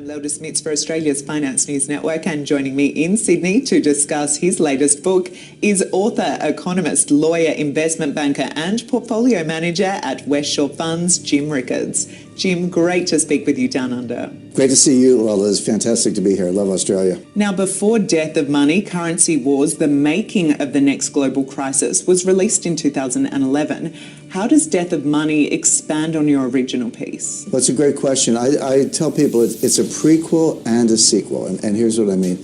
I'm Lelda Smits for Australia's Finance News Network, and joining me in Sydney to discuss his latest book is author, economist, lawyer, investment banker and portfolio manager at West Shore Funds, Jim Rickards. Jim, great to speak with you down under. Great to see you, Lelda. It's fantastic to be here. I love Australia. Now, before Death of Money, Currency Wars, the making of the next global crisis, was released in 2011. How does Death of Money expand on your original piece? Well, it's a great question. I tell people it's a prequel and a sequel, and here's what I mean.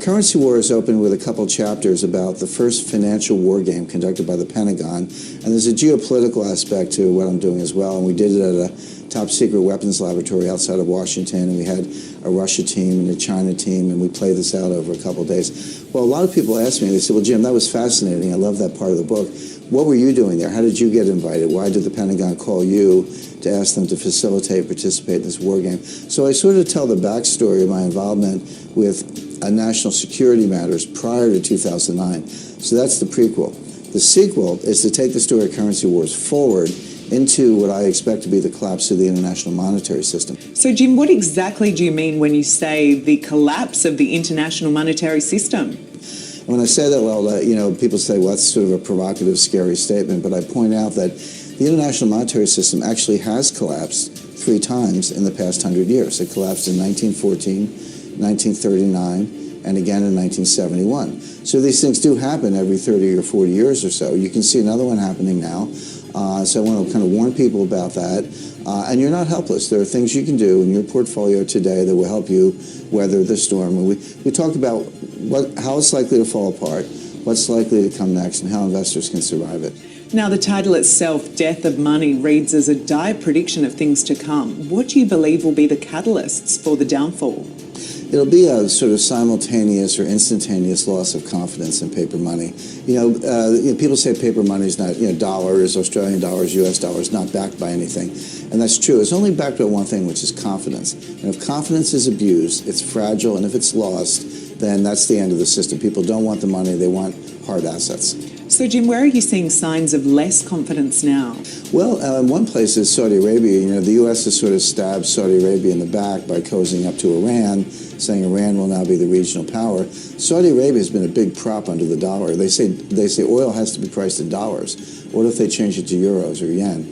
Currency Wars opened with a couple chapters about the first financial war game conducted by the Pentagon, and there's a geopolitical aspect to what I'm doing as well, and we did it at a top secret weapons laboratory outside of Washington, and we had a Russia team and a China team, and we played this out over a couple of days. Well, a lot of people ask me, they say, well, Jim, that was fascinating. I love that part of the book. What were you doing there? How did you get invited? Why did the Pentagon call you to ask them to facilitate, participate in this war game? So I sort of tell the backstory of my involvement with national security matters prior to 2009. So that's the prequel. The sequel is to take the story of Currency Wars forward into what I expect to be the collapse of the international monetary system. So, Jim, what exactly do you mean when you say the collapse of the international monetary system? When I say that, well, people say, well, that's sort of a provocative, scary statement, but I point out that the international monetary system actually has collapsed 3 times in the past 100 years. It collapsed in 1914, 1939, and again in 1971. So these things do happen every 30 or 40 years or so. You can see another one happening now. So I want to kind of warn people about that. And you're not helpless. There are things you can do in your portfolio today that will help you weather the storm. And we talked about how it's likely to fall apart, what's likely to come next, and how investors can survive it. Now, the title itself, Death of Money, reads as a dire prediction of things to come. What do you believe will be the catalysts for the downfall? It'll be a sort of simultaneous or instantaneous loss of confidence in paper money. People say paper money is not, dollars, Australian dollars, US dollars, not backed by anything. And that's true. It's only backed by one thing, which is confidence. And if confidence is abused, it's fragile, and if it's lost, then that's the end of the system. People don't want the money, they want hard assets. So, Jim, where are you seeing signs of less confidence now? Well, one place is Saudi Arabia. The U.S. has sort of stabbed Saudi Arabia in the back by cozying up to Iran, saying Iran will now be the regional power. Saudi Arabia has been a big prop under the dollar. They say oil has to be priced in dollars. What if they change it to euros or yen?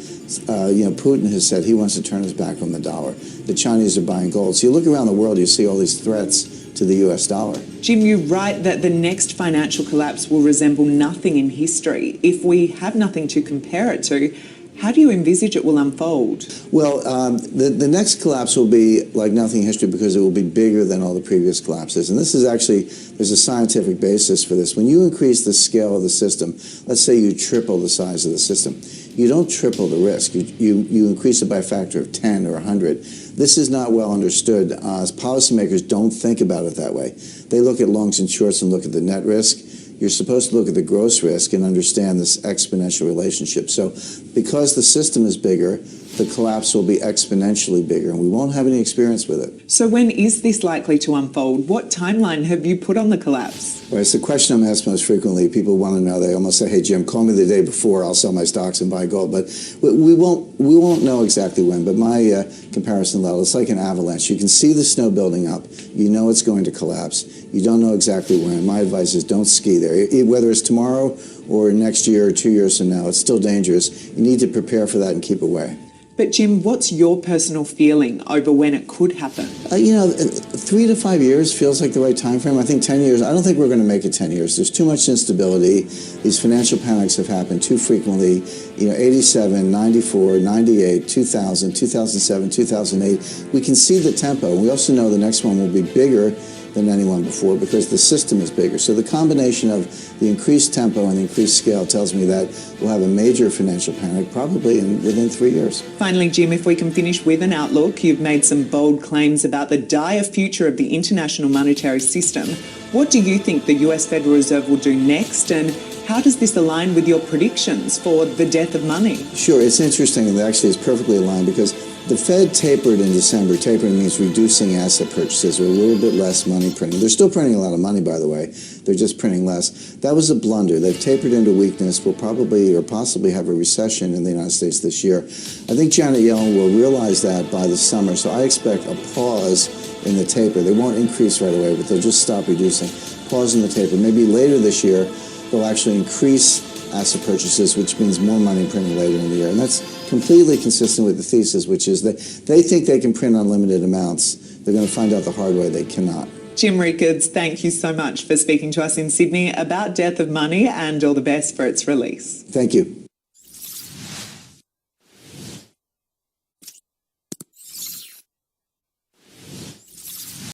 Putin has said he wants to turn his back on the dollar. The Chinese are buying gold. So you look around the world, you see all these threats to the U.S. dollar. Jim, you write that the next financial collapse will resemble nothing in history. If we have nothing to compare it to, how do you envisage it will unfold? Well, the next collapse will be like nothing in history because it will be bigger than all the previous collapses. And this is actually, there's a scientific basis for this. When you increase the scale of the system, let's say you triple the size of the system, you don't triple the risk. You increase it by a factor of 10 or 100. This is not well understood. Policymakers don't think about it that way. They look at longs and shorts and look at the net risk. You're supposed to look at the gross risk and understand this exponential relationship. So because the system is bigger, the collapse will be exponentially bigger, and we won't have any experience with it. So when is this likely to unfold? What timeline have you put on the collapse? Well, it's the question I'm asked most frequently. People want to know. They almost say, hey, Jim, call me the day before. I'll sell my stocks and buy gold. But we won't know exactly when. But my comparison level, it's like an avalanche. You can see the snow building up. You know it's going to collapse. You don't know exactly when. My advice is don't ski there. Whether it's tomorrow or next year or 2 years from now, it's still dangerous. You need to prepare for that and keep away. But Jim, what's your personal feeling over when it could happen? 3 to 5 years feels like the right time frame. I think 10 years, I don't think we're going to make it 10 years. There's too much instability. These financial panics have happened too frequently. 87, 94, 98, 2000, 2007, 2008. We can see the tempo. We also know the next one will be bigger than anyone before because the system is bigger. So the combination of the increased tempo and the increased scale tells me that we'll have a major financial panic probably within 3 years. Finally, Jim, if we can finish with an outlook, you've made some bold claims about the dire future of the international monetary system. What do you think the US Federal Reserve will do next, and how does this align with your predictions for the death of money? Sure, it's interesting, and actually it's perfectly aligned because the Fed tapered in December. Tapering means reducing asset purchases or a little bit less money printing. They're still printing a lot of money, by the way. They're just printing less. That was a blunder. They've tapered into weakness. We'll probably or possibly have a recession in the United States this year. I think Janet Yellen will realize that by the summer, so I expect a pause in the taper. They won't increase right away, but they'll just stop reducing, pausing the taper. Maybe later this year, they'll actually increase asset purchases, which means more money printing later in the year. And that's completely consistent with the thesis, which is that they think they can print unlimited amounts. They're going to find out the hard way they cannot. Jim Rickards, thank you so much for speaking to us in Sydney about Death of Money, and all the best for its release. Thank you.